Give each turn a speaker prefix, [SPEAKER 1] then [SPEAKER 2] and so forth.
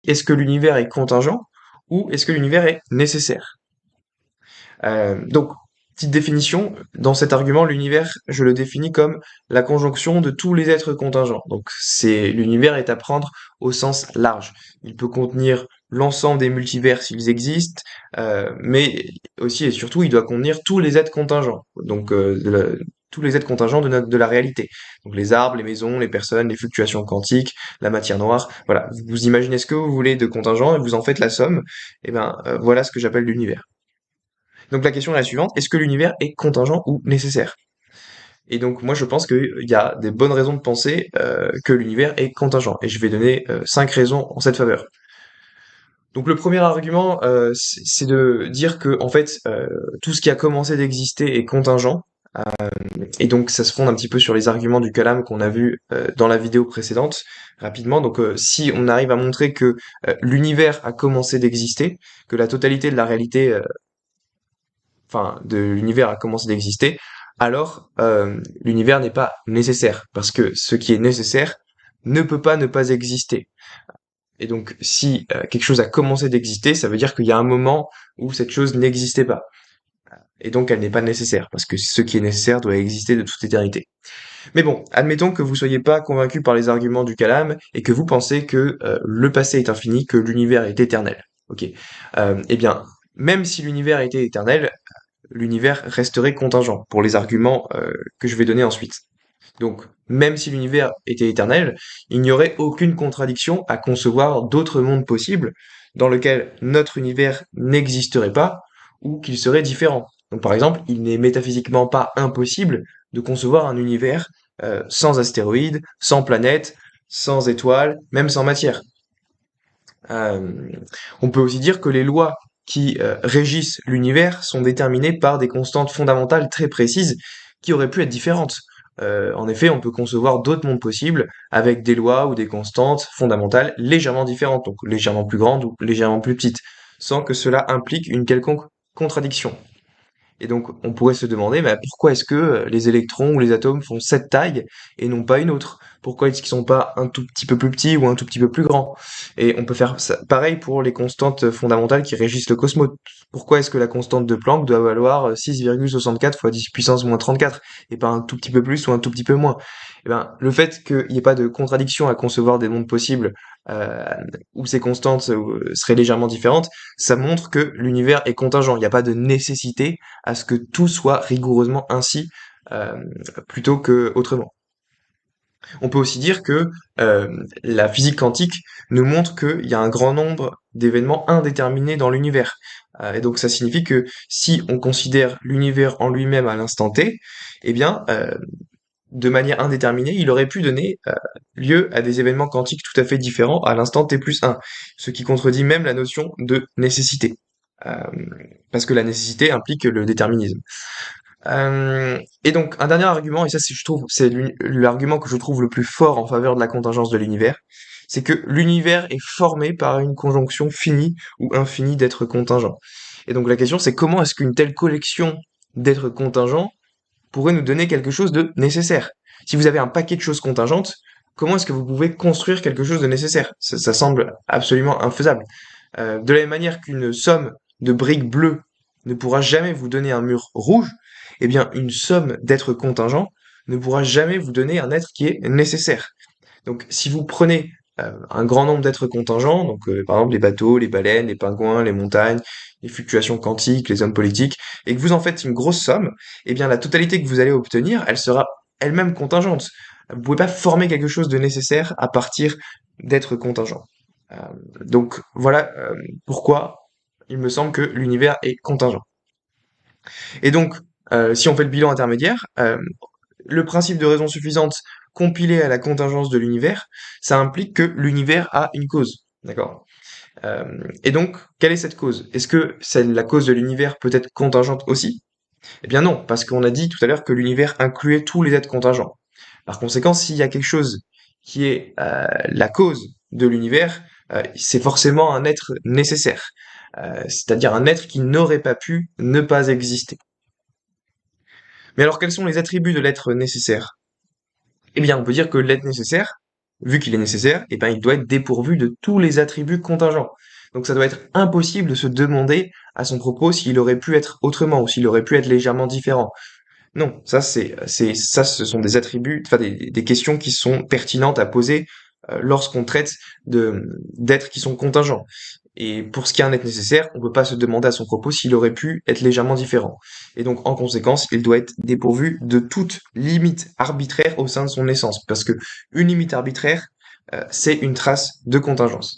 [SPEAKER 1] est-ce que l'univers est contingent ou est-ce que l'univers est nécessaire? Donc, petite définition, dans cet argument, l'univers, je le définis comme la conjonction de tous les êtres contingents. Donc, l'univers est à prendre au sens large. Il peut contenir l'ensemble des multivers s'ils existent, mais aussi et surtout, il doit contenir tous les êtres contingents. Donc, tous les êtres contingents de la réalité. Donc, les arbres, les maisons, les personnes, les fluctuations quantiques, la matière noire. Voilà. Vous imaginez ce que vous voulez de contingent et vous en faites la somme. Et ben, voilà ce que j'appelle l'univers. Donc la question est la suivante, est-ce que l'univers est contingent ou nécessaire? Et donc moi je pense qu'il y a des bonnes raisons de penser que l'univers est contingent. Et je vais donner 5 raisons en cette faveur. Donc le premier argument, c'est de dire que en fait tout ce qui a commencé d'exister est contingent. Et donc ça se fonde un petit peu sur les arguments du Kalam qu'on a vu dans la vidéo précédente rapidement. Donc si on arrive à montrer que l'univers a commencé d'exister, que la totalité de la réalité de l'univers a commencé d'exister, alors l'univers n'est pas nécessaire, parce que ce qui est nécessaire ne peut pas ne pas exister. Et donc si quelque chose a commencé d'exister, ça veut dire qu'il y a un moment où cette chose n'existait pas. Et donc elle n'est pas nécessaire, parce que ce qui est nécessaire doit exister de toute éternité. Mais bon, admettons que vous soyez pas convaincu par les arguments du Kalam et que vous pensez que le passé est infini, que l'univers est éternel. Ok. Eh bien, même si l'univers était éternel, l'univers resterait contingent pour les arguments que je vais donner ensuite. Donc, même si l'univers était éternel, il n'y aurait aucune contradiction à concevoir d'autres mondes possibles dans lesquels notre univers n'existerait pas ou qu'il serait différent. Donc, par exemple, il n'est métaphysiquement pas impossible de concevoir un univers sans astéroïdes, sans planètes, sans étoiles, même sans matière. Euh, on peut aussi dire que les lois qui régissent l'univers sont déterminées par des constantes fondamentales très précises qui auraient pu être différentes. En effet, on peut concevoir d'autres mondes possibles avec des lois ou des constantes fondamentales légèrement différentes, donc légèrement plus grandes ou légèrement plus petites, sans que cela implique une quelconque contradiction. Et donc, on pourrait se demander, bah, pourquoi est-ce que les électrons ou les atomes font cette taille et non pas une autre? Pourquoi est-ce qu'ils sont pas un tout petit peu plus petits ou un tout petit peu plus grands? Et on peut faire ça, pareil pour les constantes fondamentales qui régissent le cosmos. Pourquoi est-ce que la constante de Planck doit valoir 6,64 fois 10 puissance moins 34 et pas un tout petit peu plus ou un tout petit peu moins? Eh ben, le fait qu'il n'y ait pas de contradiction à concevoir des mondes possibles euh, où ces constantes seraient légèrement différentes, ça montre que l'univers est contingent. Il n'y a pas de nécessité à ce que tout soit rigoureusement ainsi euh, plutôt que autrement. On peut aussi dire que euh, la physique quantique nous montre qu'il y a un grand nombre d'événements indéterminés dans l'univers. Et donc ça signifie que si on considère l'univers en lui-même à l'instant T, eh bien, de manière indéterminée, il aurait pu donner lieu à des événements quantiques tout à fait différents à l'instant t plus 1, ce qui contredit même la notion de nécessité, euh, parce que la nécessité implique le déterminisme. Et donc, un dernier argument, et ça, je trouve, c'est l'argument que je trouve le plus fort en faveur de la contingence de l'univers, c'est que l'univers est formé par une conjonction finie ou infinie d'êtres contingents. Et donc, la question, c'est comment est-ce qu'une telle collection d'êtres contingents pourrait nous donner quelque chose de nécessaire? Si vous avez un paquet de choses contingentes, comment est-ce que vous pouvez construire quelque chose de nécessaire? Ça semble absolument infaisable. De la même manière qu'une somme de briques bleues ne pourra jamais vous donner un mur rouge, eh bien, une somme d'êtres contingents ne pourra jamais vous donner un être qui est nécessaire. Donc, si vous prenez un grand nombre d'êtres contingents, donc par exemple les bateaux, les baleines, les pingouins, les montagnes, les fluctuations quantiques, les hommes politiques, et que vous en faites une grosse somme, eh bien la totalité que vous allez obtenir, elle sera elle-même contingente. Vous pouvez pas former quelque chose de nécessaire à partir d'êtres contingents. Euh, donc voilà pourquoi il me semble que l'univers est contingent. Et donc, si on fait le bilan intermédiaire, le principe de raison suffisante compilé à la contingence de l'univers, ça implique que l'univers a une cause. D'accord? Et donc, quelle est cette cause? Est-ce que la cause de l'univers peut être contingente aussi? Eh bien non, parce qu'on a dit tout à l'heure que l'univers incluait tous les êtres contingents. Par conséquent, s'il y a quelque chose qui est la cause de l'univers, c'est forcément un être nécessaire, c'est-à-dire un être qui n'aurait pas pu ne pas exister. Mais alors, quels sont les attributs de l'être nécessaire? Eh bien, on peut dire que l'être nécessaire, vu qu'il est nécessaire, eh ben, il doit être dépourvu de tous les attributs contingents. Donc ça doit être impossible de se demander à son propos s'il aurait pu être autrement ou s'il aurait pu être légèrement différent. Non, ça, ce sont des attributs, enfin des questions qui sont pertinentes à poser lorsqu'on traite d'êtres qui sont contingents. Et pour ce qui est un être nécessaire, on peut pas se demander à son propos s'il aurait pu être légèrement différent. Et donc, en conséquence, il doit être dépourvu de toute limite arbitraire au sein de son essence, parce que une limite arbitraire, c'est une trace de contingence.